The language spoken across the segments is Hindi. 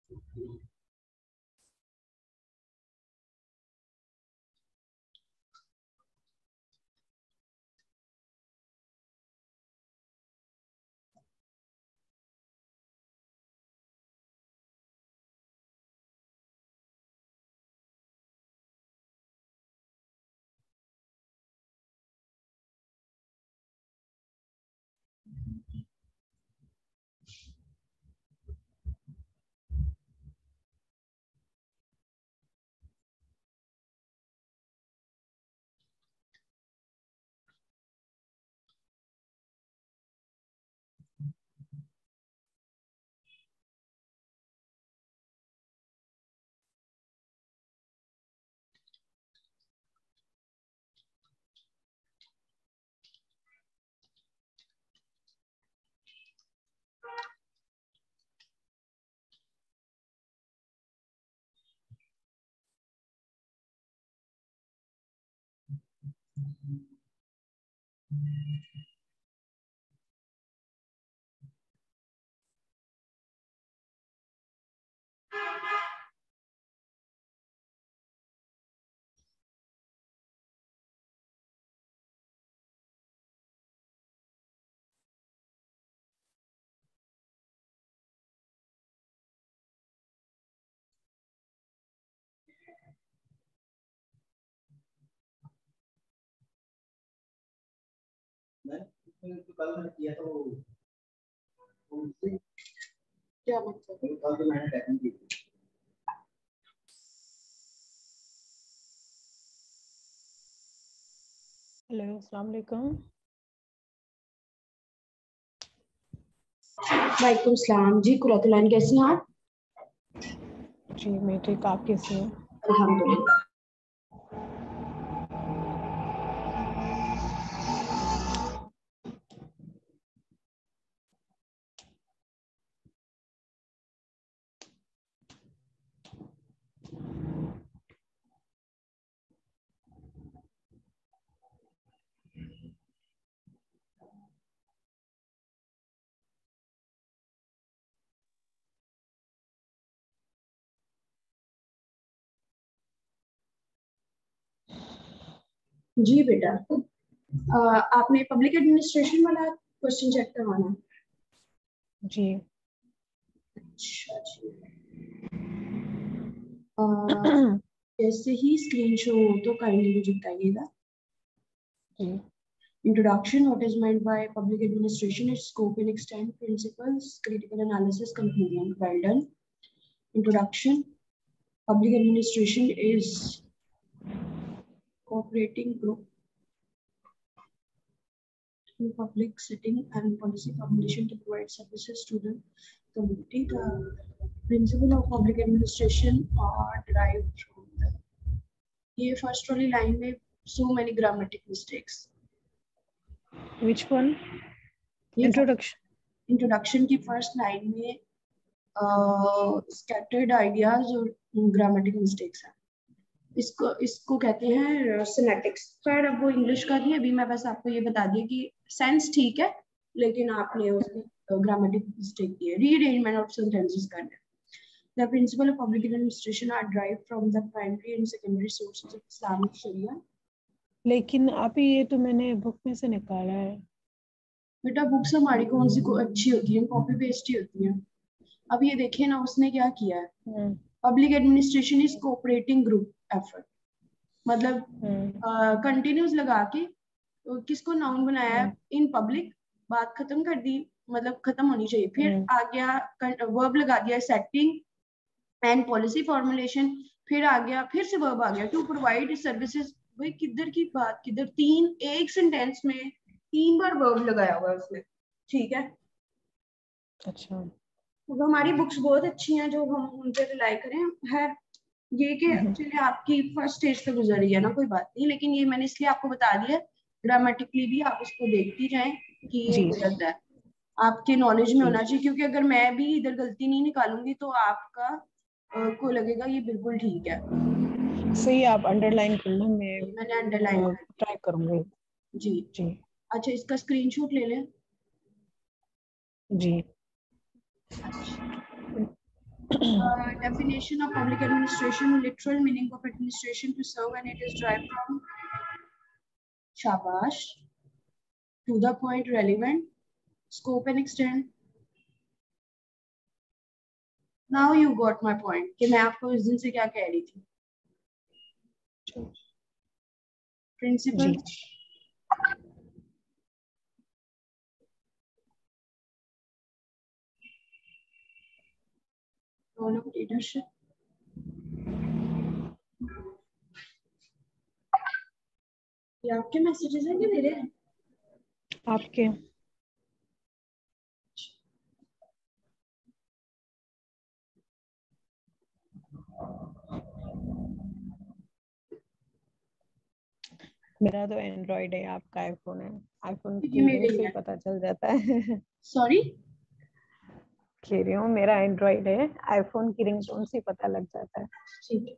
तो कल मैंने किया तो क्या मतलब कल तो मैंने टाइपिंग की। हेलो अस्सलाम वालेकुम। वालेकुम सलाम जी। कुरातुलैन कैसी हैं आप? जी मैं ठीक, आप कैसे हैं? अल्हम्दुलिल्लाह। जी बेटा, आपने पब्लिक एडमिनिस्ट्रेशन वाला क्वेश्चन चेक करवाना है? जी अच्छा जी। जैसे ही स्क्रीन शो हो तो काइंडली मुझे बताइएगा। जी Introduction: what is meant by public administration, its scope and extent, principles, critical analysis, conclusion. Well done. Introduction: public administration is cooperating group in public setting and policy formulation to provide services to the community. The principle of public administration are derived from the ये first वाली line में so many grammatic mistakes. which one? Introduction की फर्स्ट लाइन में स्कैटर्ड आइडियाज और ग्रामेटिक मिस्टेक्स हैं। इसको कहते हैं सिनेटिक्स। खैर अब वो इंग्लिश का नहीं, अभी मैं बस आपको ये बता दिया कि सेंस ठीक है लेकिन आपने उसमें ग्रामेटिक मिस्टेक की है। रीअरेंजमेंट ऑफ सेंटेंसेस करना है। The principle of public administration are derived from the primary and secondary sources of Islamic Sharia. लेकिन अभी ये तो मैंने बुक में से निकाला है। बेटा बुक्स हमारी कौन सी को अच्छी होती है, कॉपी पेस्ट ही होती है। अब ये देखिए ना उसने क्या किया है, public administration is cooperating group effort, मतलब कंटिन्यूस लगा के किसको नाउन बनाया है, इन पब्लिक, बात खत्म कर दी, मतलब खत्म होनी चाहिए। फिर आ गया वर्ब लगा दिया सेटिंग एंड पॉलिसी फॉर्मुलेशन, फिर आ गया, फिर से वर्ब आ गया टू प्रोवाइड सर्विसेज। भाई किधर की बात किधर, एक सेंटेंस में 3 बार वर्ब लगाया हुआ है उसने। ठीक है, अच्छा तो हमारी बुक्स बहुत अच्छी हैं जो हम उन पे रिलाई करें। है ये कि चलिए आपकी फर्स्ट स्टेज पे गुजर रही है ना, कोई बात नहीं, लेकिन ये मैंने इसलिए आपको बता दिया ग्रामेटिकली भी आप उसको देखती जाएं कि ये गलत है, आपके नॉलेज में होना चाहिए। क्योंकि अगर मैं भी इधर गलती नहीं निकालूंगी तो आपका को लगेगा ये बिल्कुल ठीक है। सही, आप अंडरलाइन कर लो, मैंने अंडरलाइन ट्राई करूंगी। जी जी अच्छा, इसका स्क्रीनशॉट ले लें। जी Definition of public administration, literal meaning of administration to serve, and it is derived from shabash, to the point, relevant, scope and extent. Now you got my point कि मैं आपको इस दिन से क्या कह रही थी. Principle. Role of leadership. ये आपके मैसेजेस हैं कि मेरे हैं? आपके. मेरा तो एंड्रॉइड है, आपका आईफोन है. आईफोन की रिंग से पता चल जाता है. सॉरी, कह रही हूँ मेरा एंड्रॉइड है, आईफोन की रिंगटोन से पता लग जाता है. ठीक है.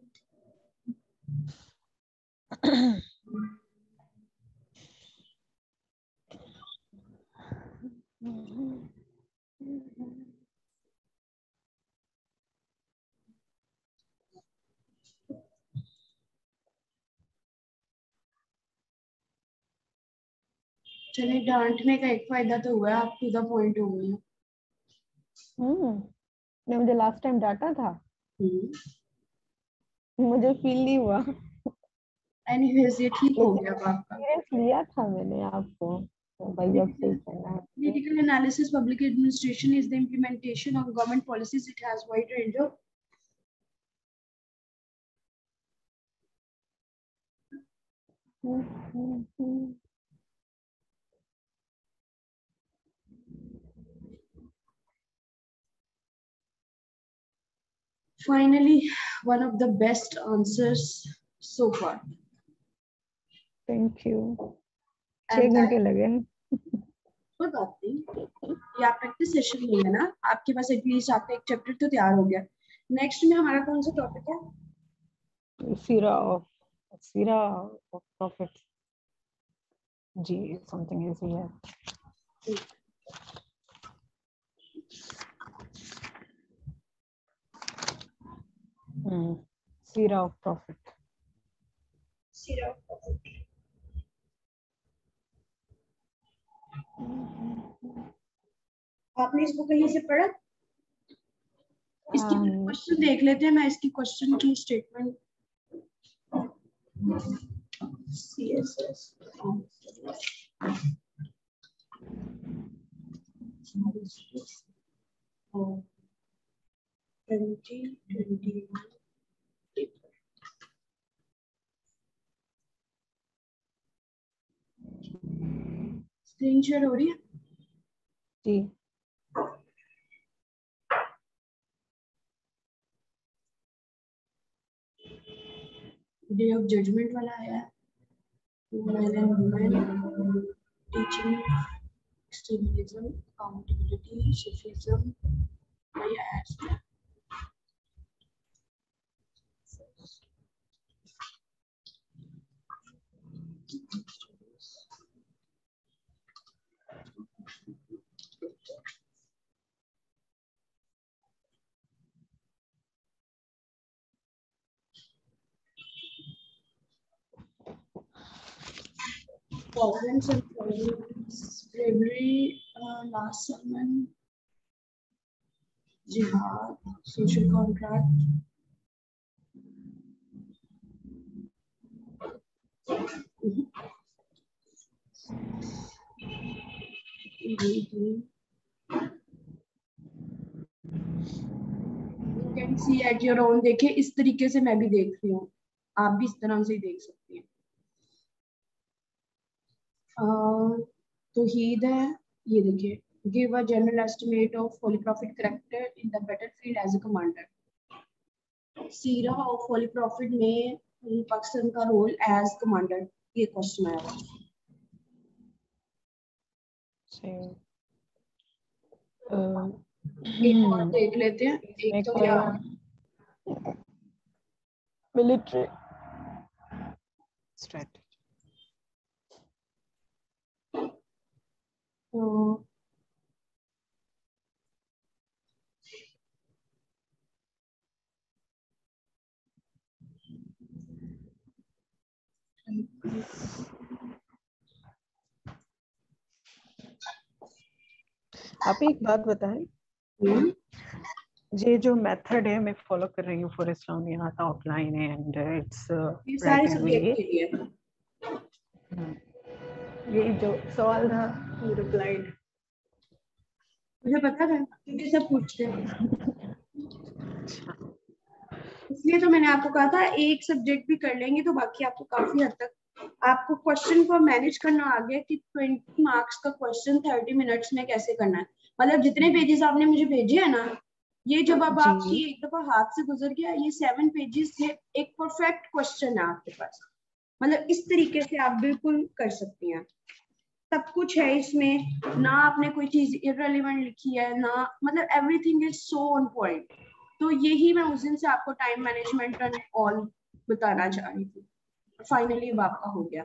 चलिए, डांटने का एक फायदा तो हुआ है, आप टू द पॉइंट हो गए. ने मुझे लास्ट टाइम डांटा था, मुझे फील नहीं हुआ. एनीवेज, ये ठीक हो गया आपका. सीरियस लिया था मैंने आपको. भाई अब सही कहना है. Political analysis, public administration is the implementation of government policies. It has wide range of finally one of the best answers so far. Thank you. 6 घंटे लगे हैं. कोई बात नहीं, ये आप प्रैक्टिस सेशन नहीं है ना, आपके पास एटलीस्ट आपका एक चैप्टर तो तैयार हो गया. नेक्स्ट में हमारा कौन सा टॉपिक है? सीरा ऑफ प्रॉफिट. जी, समथिंग ऐसी है. सीरा of profit. Sira of profit. आपने इसको कहीं से पढ़ा? इसकी क्वेश्चन देख लेते हैं. मैं इसकी क्वेश्चन की स्टेटमेंट CSS 2021 स्क्रीन शेयर हो रही है जी. डे ऑफ जजमेंट वाला आया है. Men and women, teaching extremism, accountability, Sufism. वही आया है. Tolerance and bravery, last sermon, jihad, social contract. You can see at your own. देखिए, इस तरीके से मैं भी देख रही हूँ, आप भी इस तरह से ही देख सकती हैं. तौहीद है, ये देखिए. Give a general estimate of Holy Prophet character in the battlefield as a commander. Sira of Holy Prophet में पाकिस्तान का रोल एज कमांडर, ये क्वेश्चन आया था. एक और देख लेते हैं. एक तो क्या मिलिट्री स्ट्रेटजी. आप एक बात बताएं, ये जो मेथड है मैं फॉलो कर रही हूँ for Islamia top line and it's ये सारे सब्जेक्ट के लिए ये जो सवाल था यू रिप्लाइड, मुझे पता था क्योंकि सब पूछते हैं, इसलिए तो मैंने आपको कहा था एक सब्जेक्ट भी कर लेंगे तो बाकी आपको काफी हद तक आपको क्वेश्चन को मैनेज करना आ गया कि 20 मार्क्स का क्वेश्चन 30 मिनट्स में कैसे करना है। मतलब जितने पेजेस आपने मुझे भेजे है ना, ये जब अब आपकी एक दफा हाथ से गुजर गया, ये 7 पेजेस से एक परफेक्ट क्वेश्चन है आपके पास। मतलब इस तरीके से आप बिल्कुल कर सकती हैं, सब कुछ है इसमें, ना आपने कोई चीज इररिलेवेंट लिखी है ना, मतलब everything is so on point. तो यही मैं उस दिन से आपको टाइम मैनेजमेंट एंड ऑल बताना चाह रही थी। फाइनली अब आपका हो गया,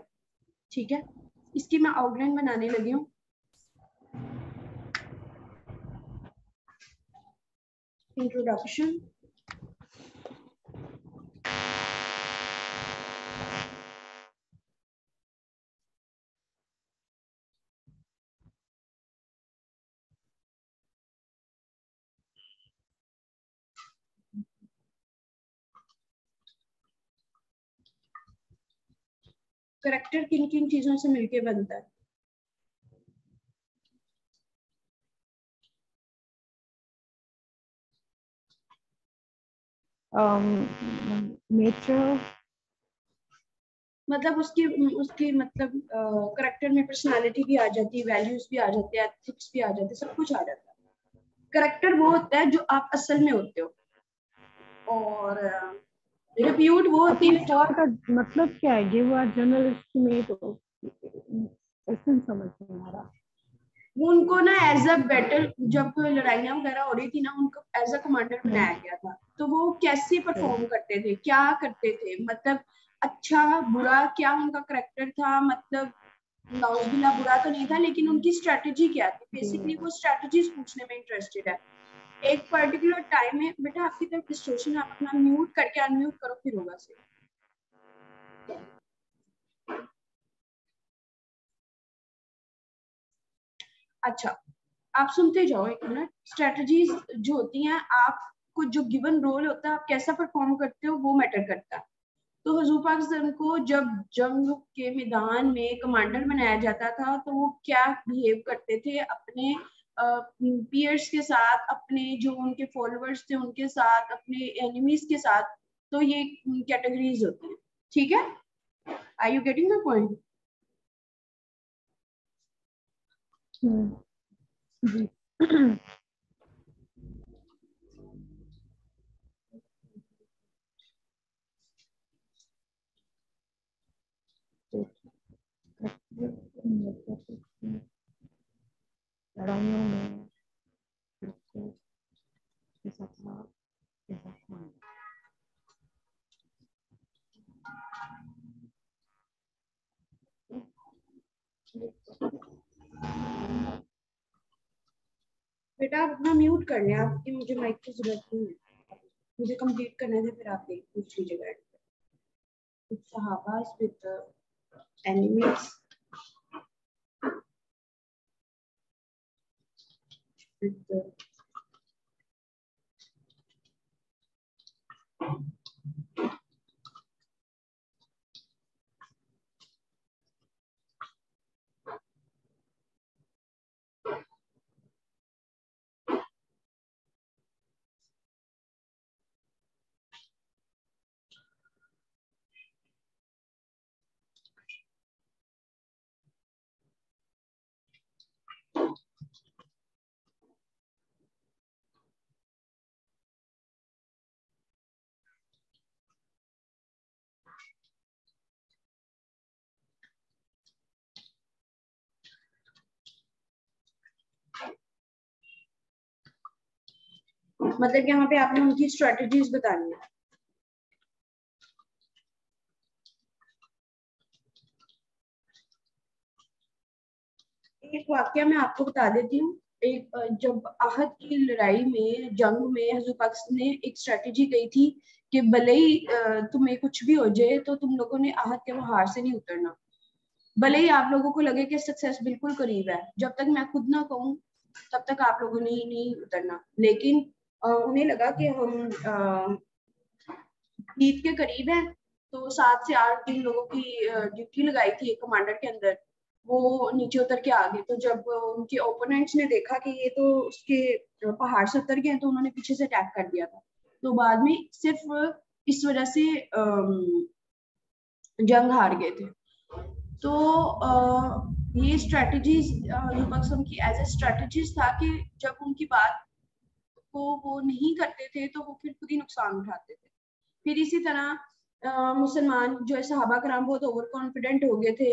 ठीक है। इसकी मैं आउटलाइन बनाने लगी हूँ। इंट्रोडक्शन, करेक्टर किन किन चीजों से मिलके बनता है? नेचर, मतलब उसकी उसकी मतलब करेक्टर में पर्सनालिटी भी आ जाती है, वैल्यूज भी आ जाते हैं, एथिक्स भी आ जाते हैं, सब कुछ आ जाता है। करेक्टर वो होता है जो आप असल में होते हो, और रिप्यूट वो होती है जो का मतलब क्या है? ये वर्ड जर्नलिस्ट में तो एसेंस समझ नहीं आ रहा। वो उनको ना एज अ बैटल, जब लड़ाइयाँ वगैरह हो रही थी ना, उनको एज अ कमांडर बनाया गया था। तो वो कैसे परफॉर्म करते थे, क्या करते थे, मतलब अच्छा बुरा क्या उनका करेक्टर था, मतलब नाउजुबिल्लाह बुरा तो नहीं था, लेकिन उनकी स्ट्रेटजी क्या थी, बेसिकली वो स्ट्रेटजीज पूछने में इंटरेस्टेड है। एक पर्टिकुलर टाइम में बेटा आपकी तरफ डिस्ट्रैक्शन है, आप अपना म्यूट करके अनम्यूट करो फिर होगा से। अच्छा, आप सुनते जाओ एक मिनट। स्ट्रेटजीज जो होती हैं, आपको जो गिवन रोल होता है आप कैसा परफॉर्म करते हो वो मैटर करता है। तो हुजूर पाक सल्लल्लाहु अलैहि वसल्लम को जब जंग के मैदान में कमांडर बनाया जाता था तो वो क्या बिहेव करते थे अपने पीयर्स के साथ, अपने जो उनके फॉलोअर्स थे उनके साथ, अपने एनिमीज के साथ। तो ये कैटेगरीज होती है, ठीक है। Are you getting the point? जी। लड़ाइयों में बेटा आप अपना म्यूट कर लें, आपकी मुझे माइक की जरूरत नहीं है, मुझे कंप्लीट करने से फिर आप पूछ लीजिएगा। कुछ सहाबास विद एनिमीज with मतलब यहाँ पे आपने उनकी स्ट्रेटजीज बतानी है। एक वाक्य मैं आपको बता देती हूँ, जब आहद की लड़ाई में, जंग में, हजूर पाक ने एक स्ट्रेटेजी कही थी कि भले ही तुम्हें कुछ भी हो जाए तो तुम लोगों ने आहद के हार से नहीं उतरना, भले ही आप लोगों को लगे कि सक्सेस बिल्कुल करीब है, जब तक मैं खुद ना कहूँ तब तक आप लोगों ने नहीं उतरना। लेकिन उन्हें लगा कि हम जीत के करीब है, तो 7 से 8 दिन लोगों की ड्यूटी लगाई थी एक कमांडर के अंदर, वो नीचे उतर के आ गए। तो जब उनके ओपोनेंट्स ने देखा कि ये तो उसके पहाड़ से उतर गए, तो उन्होंने पीछे से अटैक कर दिया था। तो बाद में सिर्फ इस वजह से जंग हार गए थे। तो ये स्ट्रेटजीज की एज ए स्ट्रेटजीज था कि जब उनकी बात को वो नहीं करते थे तो वो फिर खुद ही नुकसान उठाते थे। फिर इसी तरह मुसलमान जो है सहाबा कराम बहुत ओवर कॉन्फिडेंट हो गए थे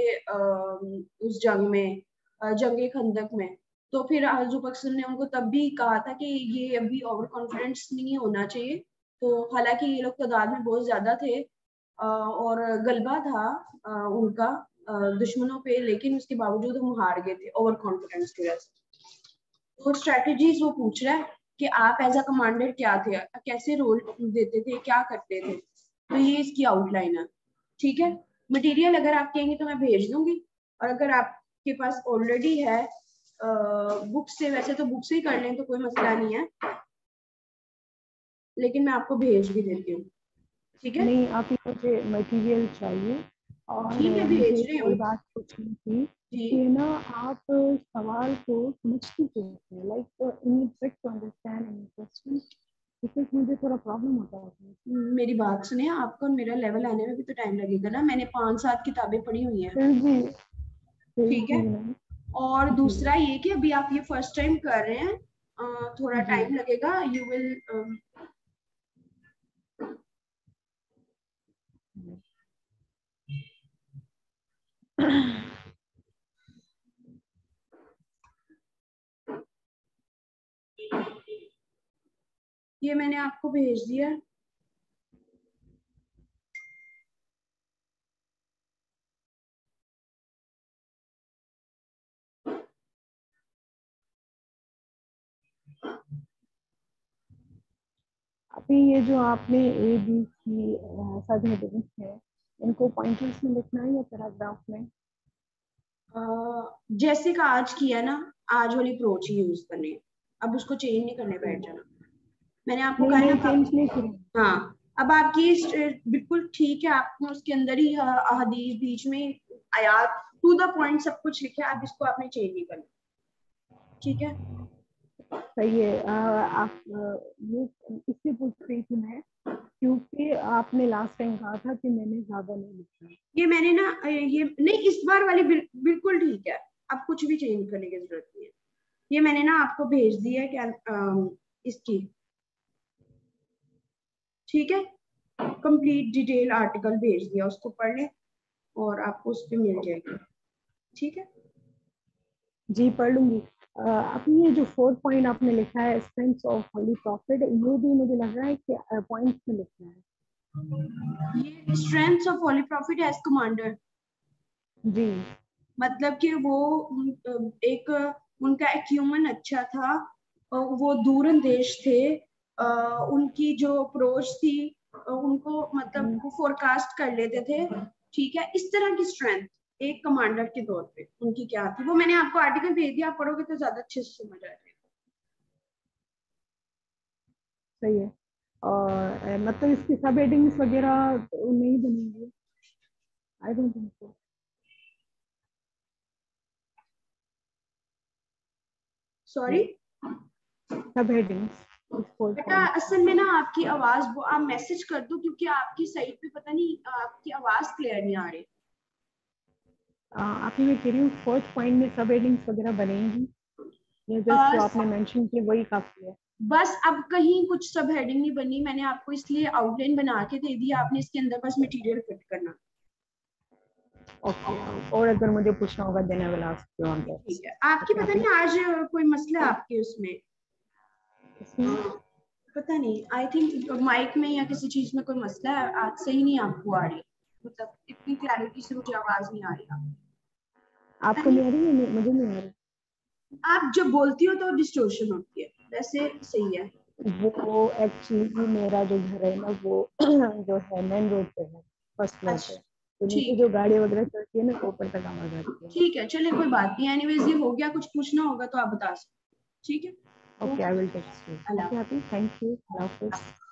उस जंग में, जंग खंदक में। तो फिर हजूर ने उनको तब भी कहा था कि ये अभी ओवर कॉन्फिडेंस नहीं होना चाहिए। तो हालांकि ये लोग तादाद में बहुत ज्यादा थे और गलबा था उनका दुश्मनों पे, लेकिन उसके बावजूद हम हार गए थे ओवर कॉन्फिडेंस की वजह से। तो स्ट्रेटजीज वो पूछ रहा है कि आप एज अ कमांडर क्या थे, कैसे रोल देते थे, क्या करते थे। तो ये इसकी आउटलाइन है। ठीक है, मटेरियल अगर आप कहेंगे तो मैं भेज दूंगी, और अगर आपके पास ऑलरेडी है बुक से, वैसे तो बुक से ही कर लें तो कोई मसला नहीं है, लेकिन मैं आपको भेज भी देती हूँ। ठीक है, नहीं, आप मुझे मटेरियल चाहिए। और ठीक है, मुझे भेज रही एक और हूँ बात पूछनी थी जी। कि ना, आप सवाल को समझती कैसे हैं, like in trick to understand any question, because मुझे थोड़ा प्रॉब्लम होता है। मेरी बात सुनिए, आपको मेरा लेवल आने में भी तो टाइम लगेगा ना, मैंने 5-7 किताबें पढ़ी हुई हैं। फिर ठीक है, भी मैम। और जी दूसरा ये कि अभी आप ये फर्स्ट टाइम कर रहे हैं, थोड़ा जी। टाइम लगेगा, यू विल। ये मैंने आपको भेज दिया। अभी ये जो आपने ए बी सी सब हेडिंग्स है, इनको पॉइंटर्स में लिखना है या पैराग्राफ में? जैसे का आज किया ना, आज वाली अप्रोच ही यूज करनी है, अब उसको चेंज नहीं करने बैठ जाना। मैंने आपको नहीं कहा नहीं, ना चेंज नहीं करूँगी। हाँ, अब आपकी बिल्कुल ठीक है, आपने उसके अंदर ही हदीस बीच में आयात टू द पॉइंट सब कुछ लिखा है, अब इसको आपने चेंज नहीं करना। ठीक है, सही है। आप ये इसलिए पूछ रही थी मैं, क्योंकि आपने लास्ट टाइम कहा था कि मैंने ज्यादा नहीं लिखा। ये मैंने ना ये नहीं, इस बार वाली बिल्कुल ठीक है, अब कुछ भी चेंज करने की जरूरत नहीं है। ये मैंने ना आपको भेज दी है क्या इसकी। ठीक है, कंप्लीट डिटेल आर्टिकल भेज दिया, उसको पढ़ लें और आपको उस पर मिल जाएगी। ठीक है, जी, पढ़ लूंगी। अभी ये जो 4th पॉइंट आपने लिखा है, स्ट्रेंथ्स ऑफ होली प्रॉफिट, ये भी मुझे लग रहा है कि पॉइंट्स में लिखना है। ये strengths of holy prophet as commander, जी। मतलब कि वो एक उनका एक्यूमन अच्छा था, वो दूरंदेश थे, उनकी जो अप्रोच थी उनको मतलब वो फोरकास्ट कर लेते थे। ठीक है, इस तरह की स्ट्रेंथ एक कमांडर के तौर पे उनकी क्या थी, वो मैंने आपको आर्टिकल भेज दिया, आप पढ़ोगे तो ज्यादा अच्छे से समझ आ जाएगा। सही है। और मतलब इसकी सब हेडिंग्स वगैरह नहीं बनेंगे? I don't think so. Sorry सब हेडिंग्स इस 4th बेटा, पॉइंट असल में ना आपकी आवाज, वो आप मैसेज कर दो, क्योंकि आपकी साइड पे पता नहीं आपकी आवाज क्लियर नहीं आ रही। आप मैं कह रही हूँ 4th पॉइंट में सब हेडिंग्स वगैरह बनेंगी, ये जस्ट जो आपने मेंशन की वही काफी है? बस अब कहीं कुछ सब हेडिंग नहीं बनी, मैंने आपको इसलिए आउटलाइन बना के दे दी, आपने इसके अंदर बस मटेरियल फिट करना। ओके। और अगर मुझे पूछना होगा then I will ask you on that. ठीक है, आपकी पता नहीं आज कोई मसला है आपके उसमें, पता नहीं, आई थिंक माइक में या किसी चीज में कोई मसला है, आज सही नहीं आपको आ रही, मतलब इतनी क्लैरिटी से मुझे आवाज नहीं आ रही। आपको नहीं आ रही है? मुझे नहीं आ रही। आप जब बोलती हो तो डिस्टोर्शन होती है, वैसे सही है। वो एक्चुअली मेरा जो घर है ना वो जो है मेन रोड पे है, फर्स्ट फ्लोर पे, तो नीचे ठीक जो है, गाड़ी वगैरह चलती है ना वो ऊपर तक आवाज आती है। ठीक है, चलिए कोई बात नहीं। एनीवेज ये हो गया, कुछ पूछना होगा तो आप बता सकते, ठीक है। Okay, I will text you. अल्लाह। ओके, हैप्पी, थैंक यू, अल्लाह हाफिज़।